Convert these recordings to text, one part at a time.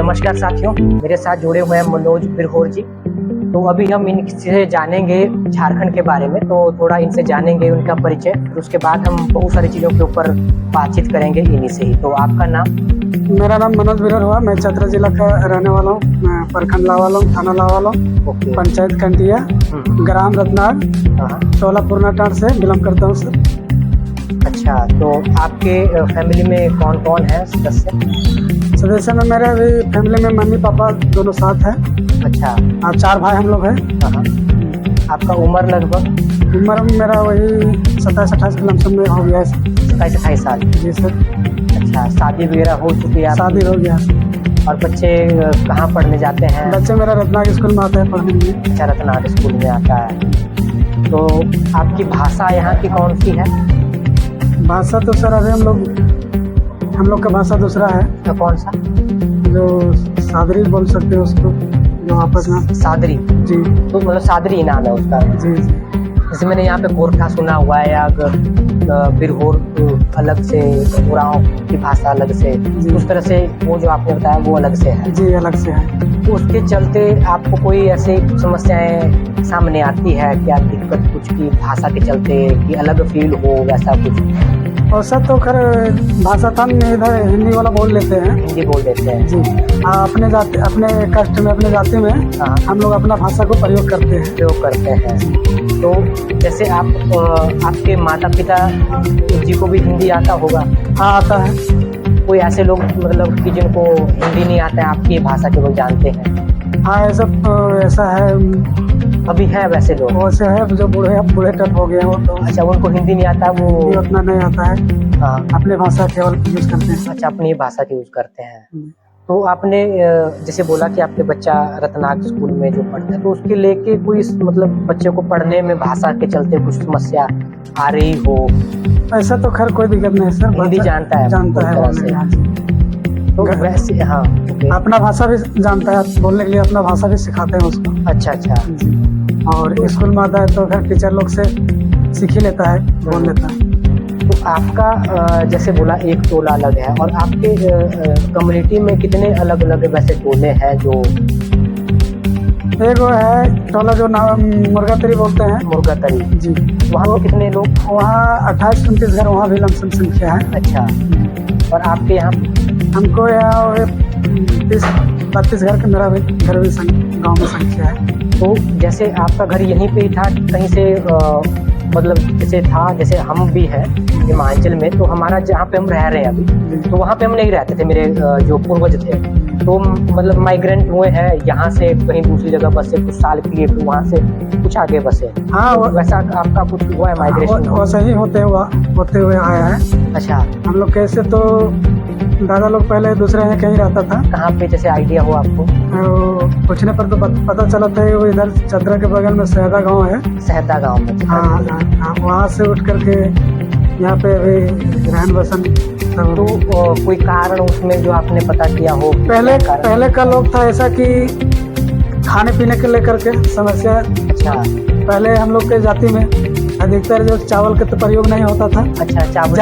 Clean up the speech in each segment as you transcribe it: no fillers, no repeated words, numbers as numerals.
नमस्कार साथियों, मेरे साथ जुड़े हुए हैं मनोज बिरहोर जी। तो अभी हम इनसे जानेंगे झारखंड के बारे में, तो थोड़ा इनसे जानेंगे उनका परिचय, फिर उसके बाद हम बहुत सारी चीज़ों के ऊपर बातचीत करेंगे इन्हीं से ही। तो आपका नाम? मेरा नाम मनोज बिरहोर हुआ। मैं चतरा जिला का रहने वाला हूँ। मैं प्रखंड लावालों, थाना लावालों, पंचायत कंटिया, ग्राम रत्नार, टोला पूर्णाटांड से बिलोंग करता हूँ सर। अच्छा, तो आपके फैमिली में कौन कौन है सदस्य में मेरे अभी फैमिली में मम्मी पापा दोनों साथ हैं। अच्छा, और 4 भाई हम लोग हैं। आपका उम्र लगभग? उम्र मेरा वही 27-28 के लमसम में हो गया है। 27-28 साल? जी सर। अच्छा, शादी वगैरह हो चुकी है? शादी हो गया। और बच्चे कहाँ पढ़ने जाते हैं? बच्चे मेरा रत्नागिरी स्कूल में आता है पढ़ने में। अच्छा, रत्नागिरी स्कूल में आता है। तो आपकी भाषा यहाँ की कौन सी है? भाषा तो सर अभी हम लोग का भाषा दूसरा है। तो कौन सा? जो सादरी बोल सकते हैं उसको, जो आपस में। सादरी? जी। तो मतलब सादरी ही नाम है उसका? जी जी। जैसे मैंने यहाँ पे गोरखा सुना हुआ है, या बिरहोर अलग से, उरांव की भाषा अलग से, उस तरह से वो जो आपने बताया वो अलग से है? जी, अलग से है। तो उसके चलते आपको कोई ऐसी समस्याएं सामने आती है क्या, दिक्कत कुछ की भाषा के चलते, कि अलग फील हो वैसा कुछ? और सब तो खैर भाषा था इधर हिंदी वाला बोल लेते हैं। हिंदी बोल देते हैं जी। अपने कास्ट में, अपने जाति में हम लोग अपना भाषा को प्रयोग करते हैं। तो जैसे आपके माता पिता जी को भी हिंदी आता होगा? हाँ, आता है। कोई ऐसे लोग मतलब कि जिनको हिंदी नहीं आता है, आपकी भाषा केवल जानते हैं? हाँ, ऐसा है। अभी है वैसे लोग? वैसे है जो बूढ़े टप हो गए वो तो। अच्छा, उनको हिंदी नहीं आता? वो उतना नहीं आता है। हाँ, अपने भाषा केवल यूज करते हैं। अच्छा, अपनी भाषा की यूज करते हैं। तो आपने जैसे बोला कि आपके बच्चा रत्नागिरी स्कूल में जो पढ़ता है, तो उसके लेके कोई मतलब बच्चे को पढ़ने में भाषा के चलते कुछ समस्या आ रही हो? ऐसा तो खैर कोई दिक्कत नहीं सर। हिंदी जानता है? तो वैसे हाँ, अपना भाषा भी जानता है बोलने के लिए, अपना भाषा भी सिखाते हैं उसको। अच्छा अच्छा। और स्कूल में आता है तो फिर टीचर लोग से सीख ही लेता है, बोल लेता है। तो आपका जैसे बोला एक टोला अलग है, और आपके कम्युनिटी में कितने अलग अलग वैसे टोले हैं? जो एक वो है टोला जो नाम मुर्गातरी बोलते हैं। मुर्गातरी? जी। वहाँ पे कितने लोग? वहाँ 28-29 घर, वहाँ भी लमसम संख्या है। अच्छा। और आपके यहाँ? हमको यहाँ 30-32 घर का मेरा भी घर भी गाँव में संख्या है। तो जैसे आपका घर यहीं पे ही था कहीं से, मतलब जैसे था, जैसे हम भी हैं हिमाचल में, तो हमारा जहाँ पे हम रह रहे हैं अभी, तो वहाँ पे हम नहीं रहते थे। मेरे जो पूर्वज थे तो मतलब माइग्रेंट हुए हैं यहाँ से कहीं दूसरी जगह बसे कुछ साल के लिए, फिर वहाँ से कुछ आगे बसे। हाँ, तो वैसा आपका कुछ हुआ है माइग्रेशन? वैसा ही होते हुए आया है। अच्छा। हम लोग कैसे तो दादा लोग पहले दूसरे यहाँ कहीं रहता था। कहाँ पे, जैसे आइडिया हो आपको? पूछने पर तो पता चला था वो इधर चतरा के बगल में सहदा गांव है। सहदा गांव में? हाँ, वहाँ से उठ करके यहाँ पे अभी रहन बसन। तो कोई कारण उसमें जो आपने पता किया हो? पहले का लोग था ऐसा कि खाने पीने के लेकर के समस्या। अच्छा। पहले हम लोग के जाति में अधिकतर जो चावल का तो प्रयोग नहीं होता था। अच्छा, चावल?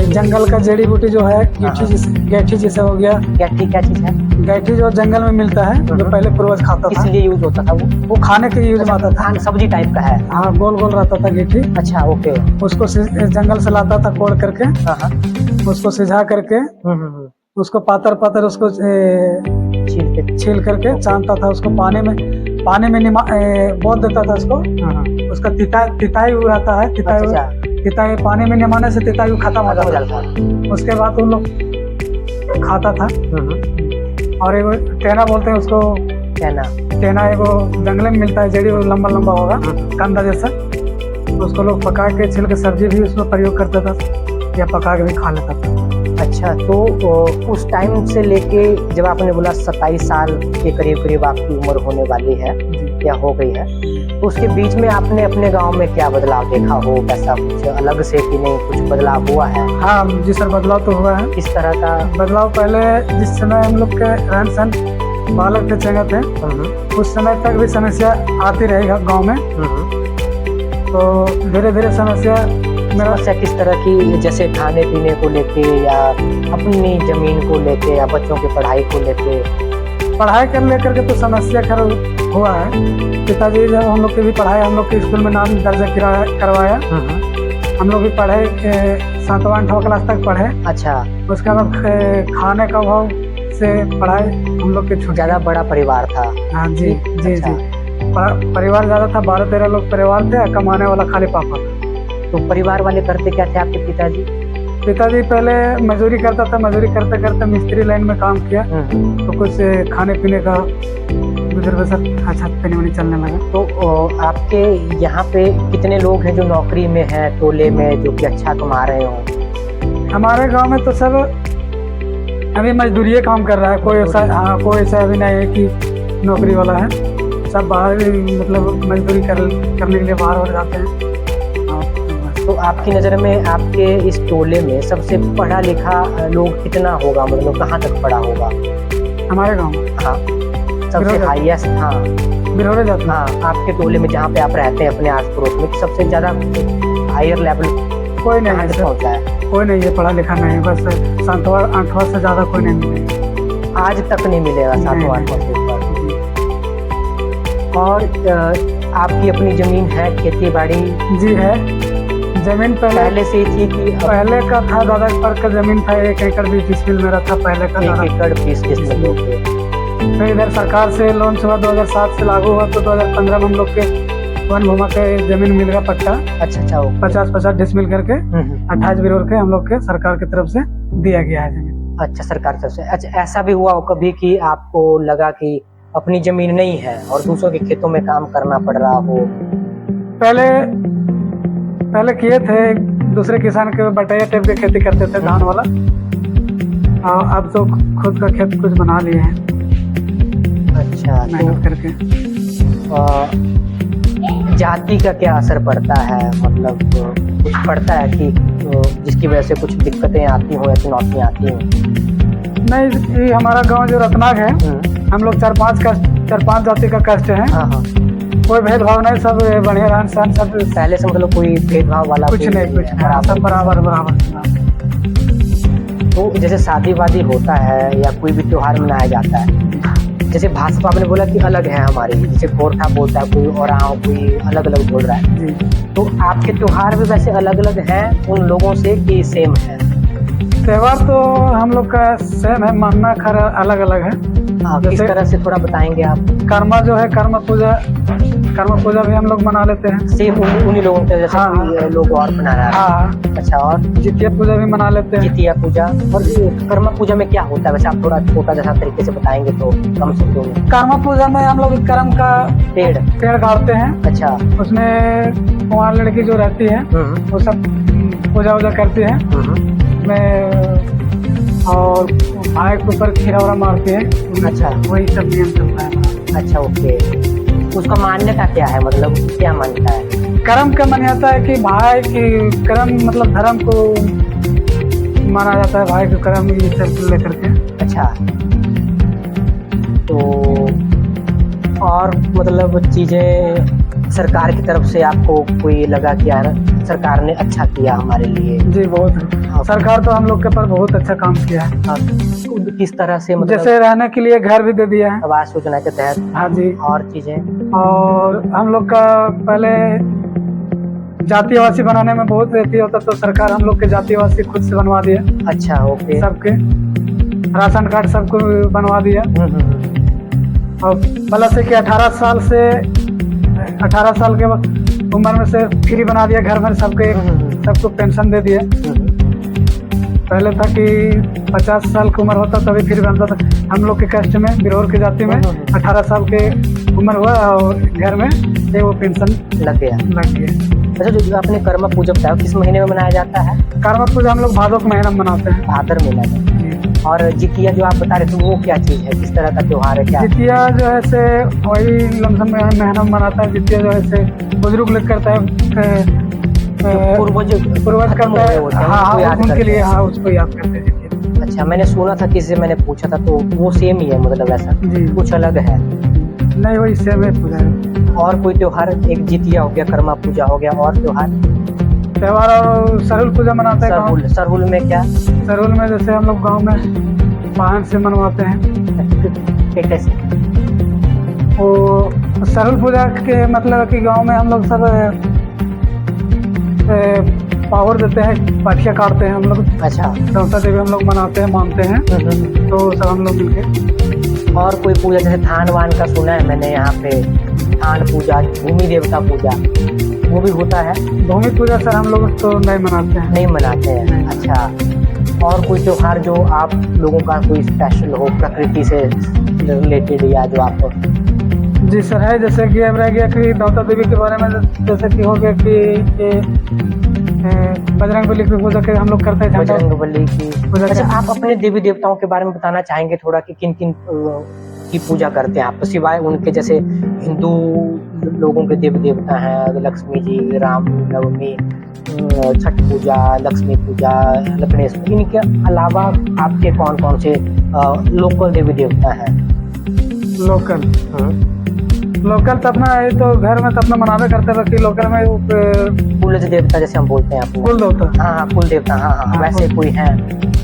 जंगल का जड़ी बूटी जो है, गैठी जैसे हो गया। गैठी क्या चीज है? गैठी जो जंगल में मिलता है, जो पहले पूर्वज खाता था। इसलिए यूज होता था वो खाने के यूज में आता था। सब्जी टाइप का है? हाँ, गोल गोल रहता था गैठी। अच्छा, ओके। उसको जंगल से लाता था कोड़ करके, उसको सिझा करके, उसको पातर उसको छील करके छानता था। उसको पानी में बोल देता था उसको। उसका तितायु रहता है। तितायु पानी में निमाने से तितायु खत्म हो जाता था। उसके बाद उन लोग खाता था। और एक टेना बोलते हैं उसको। टेना एगो जंगल में मिलता है, जड़ी लंबा लंबा होगा, कंदा जैसा। उसको लोग पका के छिल के सब्जी भी उसमें प्रयोग करता था, या पका के भी खा लेता था। अच्छा, तो उस टाइम से लेके जब आपने बोला 27 साल के करीब आपकी उम्र होने वाली है या हो गई है, तो उसके बीच में आपने अपने गांव में क्या बदलाव देखा हो? कैसा कुछ अलग से कि नहीं, कुछ बदलाव हुआ है? हाँ जी सर, बदलाव तो हुआ है। किस तरह का बदलाव? पहले जिस समय हम लोग के रहन सहन बालक थे, चंगा थे, उस समय तक भी समस्या आती रही गाँव में। तो धीरे धीरे समस्या किस तरह की, जैसे खाने पीने को लेके, या अपनी जमीन को लेके, या बच्चों की पढ़ाई को लेके, पढ़ाई कर लेकर के तो समस्या खर हुआ है। पिताजी जब हम लोग की भी पढ़ाई, हम लोग के स्कूल में नाम दर्ज करवाया। हम लोग भी पढ़े 7वां 8वां क्लास तक पढ़े। अच्छा। उसके बाद खाने का अभाव से पढ़ाई हम लोग के छूट। ज्यादा बड़ा परिवार था? हाँ जी जी अच्छा। जी, परिवार ज्यादा था, 12-13 लोग परिवार थे, कमाने वाला खाली पापा था। तो परिवार वाले करते क्या थे आपके पिताजी? पिताजी पहले मजदूरी करता था, मजदूरी करते करते मिस्त्री लाइन में काम किया, तो कुछ खाने पीने का गुजर बसर अच्छा नहीं चलने लगा। तो आपके यहाँ पे कितने लोग हैं जो नौकरी में हैं टोले में, जो कि अच्छा कमा रहे हो? हमारे गांव में तो सब अभी मजदूरी काम कर रहा है, कोई ऐसा कोई ऐसा अभी नहीं है कि नौकरी वाला है। सब बाहर मतलब मजदूरी करने के लिए बाहर हो जाते हैं। तो आपकी नज़र में आपके इस टोले में सबसे पढ़ा लिखा लोग कितना होगा, मतलब कहाँ तक पढ़ा होगा? हमारे गांव में हाँ, सबसे हाईएस्ट? हाँ, बिरहोरे जाते हैं। हाँ, आपके टोले में जहाँ पे आप रहते हैं अपने आस पड़ोस में, सबसे ज़्यादा हायर लेवल कोई नहीं कहाँ है से पहुँचा है? कोई नहीं है, पढ़ा लिखा नहीं, बस 7वां 8वां से ज़्यादा कोई नहीं मिलेगा। आज तक नहीं मिलेगा 7वां 8वां से ऊपर। और आपकी अपनी ज़मीन है, खेती बाड़ी? जी है, जमीन पहले से ही थी कि पहले का था? दादा पर का जमीन था, 1 एकड़ 20 डिसमिल मेरा था पहले का। 1 एकड़ 20 डिसमिल। फिर इधर सरकार से लोन हुआ, 2007 से लागू हुआ, तो 2015 में हम लोग के वन भूमा के जमीन मिल गया पट्टा। अच्छा। 50-50 डिसमिल करके 28 बिरोर के हम लोग के सरकार की तरफ से दिया गया है जमीन। अच्छा, सरकार की तरफ से। अच्छा, ऐसा भी हुआ हो कभी कि आपको लगा कि अपनी जमीन नहीं है और दूसरों के खेतों में काम करना पड़ रहा हो? पहले किए थे, दूसरे किसान के बटाइया टाइप की खेती करते थे, धान वाला। अब तो खुद का खेत कुछ बना लिए हैं। अच्छा। मेहनत करके जाति का क्या असर पड़ता है, मतलब कुछ पड़ता है कि जिसकी वजह से कुछ दिक्कतें आती हो या चुनौतियाँ आती हो? नहीं, ये हमारा गांव जो रत्नाग है, हम लोग 4-5 जाति का कष्ट है। हाँ। कोई भेदभाव नहीं, सब बढ़िया रहन सहन, सब पहले से मतलब कोई भेदभाव वाला कुछ नहीं, सब बराबर। तो जैसे शादी वादी होता है या कोई भी त्योहार मनाया जाता है, जैसे भाषा आपने बोला कि अलग है हमारी, जैसे गोरखा बोलता है कोई और कोई अलग अलग बोल रहा है जी। तो आपके त्योहार भी वैसे अलग अलग हैं उन लोगों से कि सेम है? त्योहार तो हम लोग का सेम है, मानना खैर अलग अलग है। किस तरह से थोड़ा बताएंगे आप? कर्मा जो है, कर्मा पूजा भी हम लोग मना लेते हैं, सेम उन्हीं लोगों के जैसे। हाँ। लोग और मना रहे हैं। हाँ। अच्छा। और जितिया पूजा भी मना लेते हैं। जितिया पूजा और कर्मा पूजा में क्या होता है वैसे, आप थोड़ा छोटा जैसा तरीके से बताएंगे तो कम शब्दों में? कर्मा पूजा में हम लोग कर्म का पेड़ गाड़ते हैं। अच्छा। उसमें वहाँ लड़की जो रहती है वो सब पूजा वूजा करती है, और भाई के ऊपर खीरा वरा मारते हैं। अच्छा। वही सब नियम चलता है। अच्छा, ओके। उसका मान्यता क्या है, मतलब क्या मान्यता है? कर्म का मान्यता है कि भाई की कर्म मतलब धर्म को माना जाता है, भाई के कर्म ये सब लेकर के। अच्छा। तो और मतलब चीजें सरकार की तरफ से आपको कोई लगा कि यार सरकार ने अच्छा किया हमारे लिए? जी, बहुत। सरकार तो हम लोग के पर बहुत अच्छा काम किया है। किस तरह से? मतलब जैसे रहने के लिए घर भी दे दिया है आवास योजना के तहत। हाँ जी। और चीजें? और हम लोग का पहले जाति आवासी बनाने में बहुत रहती होता, तो सरकार हम लोग के जाति आवासी खुद से बनवा दिया। अच्छा, ओके। सबके राशन कार्ड सबको बनवा दिया। और प्लस है कि 18 साल के उम्र में से फ्री बना दिया, घर में सबको पेंशन दे दिया। पहले था कि 50 साल की उम्र होता तभी फ्री बनता था। हम लोग के कास्ट में, बिरहोर की जाति में 18 साल के उम्र हुआ और घर में वो पेंशन लग गया। अच्छा, जो आपने कर्मा पूजा बताया किस महीने में मनाया जाता है? कर्मा पूजा हम लोग भादो के महीने में मनाते हैं। भादर महीना में। और जितिया जो आप बता रहे थे वो क्या चीज़ है, किस तरह का त्योहार है? क्या जितिया जो है से वही लमसम महीना में मनाता है। जितिया जो है से बुजुर्ग लोग करता है, पूर्वज करता है। हाँ, उनके लिए उसको याद करते हैं। अच्छा, मैंने सुना था, किसी से मैंने पूछा था, तो वो सेम ही है मतलब ऐसा कुछ अलग है? नहीं, वही सेम है पूजा है। और कोई त्योहार? एक जितिया हो गया, कर्मा पूजा हो गया, और त्योहार और सरहुल पूजा मनाते हैं। सरहुल में क्या? सरहुल में जैसे हम लोग गांव में वाहन से मनवाते हैं। ये कैसे? वो सरल पूजा के मतलब कि गांव में हम लोग सब पावर देते हैं, पाठिया काटते हैं हम लोग। अच्छा। देवता देवी हम लोग मनाते हैं, मानते हैं, तो सब हम लोग मिलके। और कोई पूजा जैसे थान वान का सुना है मैंने, यहाँ पे थान पूजा, भूमि देवता पूजा, वो भी होता है? भूमि पूजा सर हम लोग तो नहीं मनाते हैं। नहीं मनाते हैं, अच्छा। और कोई त्योहार जो आप लोगों का कोई स्पेशल हो, प्रकृति से रिलेटेड, या जो आप? जी सर है, जैसे कि अब रह गया कि देवता देवी के बारे में, जैसे कि हो गया कि बजरंगबली की पूजा के हम लोग करते हैं। बजरंगबली की पूजा। अच्छा, आप अपने देवी देवताओं के बारे में बताना चाहेंगे थोड़ा कि किन किन की पूजा करते हैं आप, सिवाय उनके? जैसे हिंदू लोगों के देवी देवता हैं लक्ष्मी जी, राम नवमी, छठ पूजा, लक्ष्मी पूजा, गणेश, इनके अलावा आपके कौन कौन से लोकल देवी देवता हैं? लोकल लोकल तो अपना ये तो घर में तो अपना मनावे करते हैं, बाकी लोकल में कुल देवता जैसे हम बोलते हैं आपको? कुल देवता। हाँ, कुल देवता। हाँ, वैसे कोई है?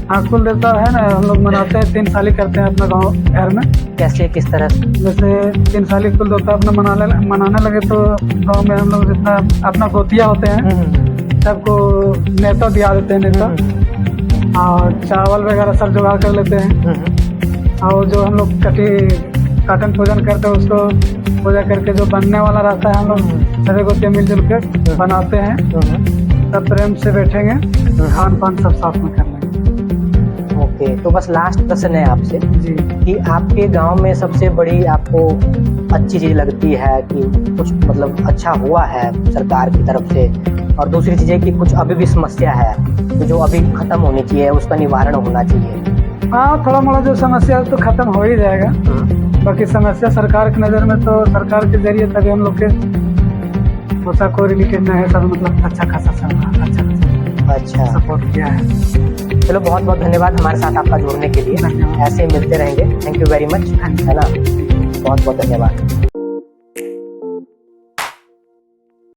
हाँ, कुल देवता है ना, हम लोग मनाते हैं, 3 साली करते हैं अपना गाँव घर में। कैसे, किस तरह? जैसे 3 साली कुल देवता अपना मनाने लगे तो गाँव में हम लोग जितना अपना गोतिया होते हैं सबको नेता दिया देते हैं, नेता, और चावल वगैरह सब जुगाड़ कर लेते हैं। और जो हम लोग काटन पूजन करते हैं, उसको पूजा करके जो बनने वाला रहता है हम लोग सभी गोतिया मिलजुल के बनाते हैं। सब प्रेम से बैठेंगे, खान पान सब साथ में कर लेंगे। ओके, तो बस लास्ट प्रश्न है आपसे जी कि आपके गांव में सबसे बड़ी आपको अच्छी चीज लगती है कि कुछ मतलब अच्छा हुआ है सरकार की तरफ से, और दूसरी चीज है कि कुछ अभी भी समस्या है तो जो अभी खत्म होनी चाहिए, उसका निवारण होना चाहिए? हाँ, थोड़ा मोड़ा जो समस्या है तो खत्म हो ही जाएगा। बाकी समस्या सरकार की नज़र में तो सरकार के जरिए तभी हम लोग के उसका कोई रिलेटेड नहीं है, सब मतलब अच्छा खासा चल रहा है, अच्छा सपोर्ट किया है। चलो, बहुत बहुत धन्यवाद हमारे साथ आपका जुड़ने के लिए, ऐसे ही मिलते रहेंगे। थैंक यू वेरी मच, है ना, बहुत बहुत धन्यवाद।